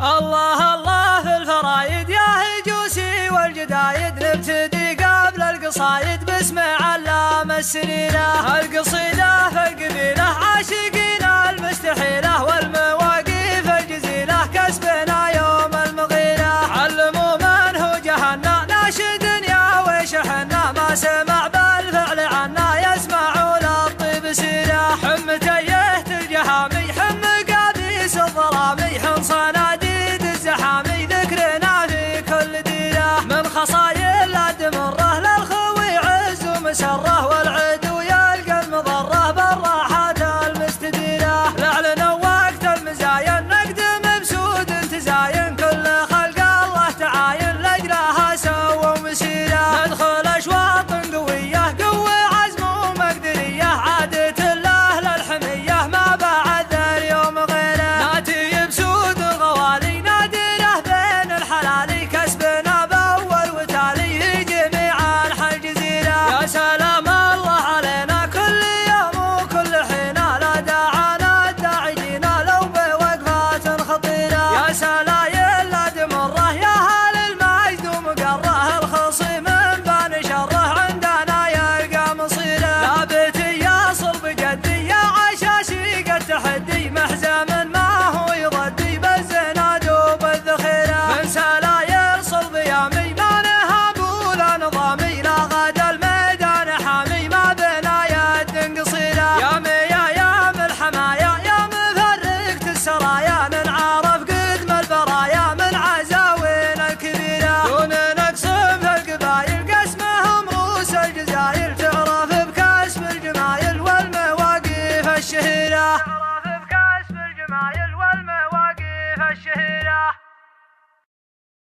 الله الله في الفرايد يا هجوسي والجدايد، نبتدي قبل القصايد باسم علام السنينة. القصيدة في القبيلة عاشقين المستحيلة، والمواقيف الجزيلة كسبنا يوم المغيرة. علموا من هو جهنا ناشد يا ويش حنا، ما سمع بالفعل عنا يسمعون الطيب سيرة. حم تيهت الجهامي حم قابيس الظلامي، حم صناديد الزحامي ذكرنا في كل ديرة. من خصايل الدمره للخوي عز ومسره، والعدو يلقى المضره بالراحات المستديرة. لعلنا وقت المزاين نقدم بسود تزاين، كل خلق الله تعاين لاجلها سووا مسيرة. ندخل اشواط قويه قوه عزم ومقدريه، عادة الله للحميه ما بعد اليوم غيره. ناتي بسود الغوالي نادره بين الحلالي، كسبنا باول وتالي جميعا حل جزيره. يا سلام الله علينا كل يوم وكل حين، لا داعانا الداعينا لو بوقفات خطيره. يا سلايل لا دمره يا هال المجد ومقره، الخصيم بان شره عندنا يلقى مصيره. لا بيتي يا صلب جدي يا عشاشي قد تحدي، محزم ما هو يضدي بالزناد وبالذخيره. من سلايل صلب يامي ما نهاب ولا نظامي، لا غاد الميدان حامي ما بنا يد قصيره. يا ميا الحمايا يا مفرقة السرايا، ننعرف قدم البرايا من عزاوين الكبيره. دون نقص في القبايل قسمهم رؤوس الجزايل، تعرف بكسب الجمايل والمواقف الشهيره. تعرف بكسب الجمايل والمواقف الشهيره.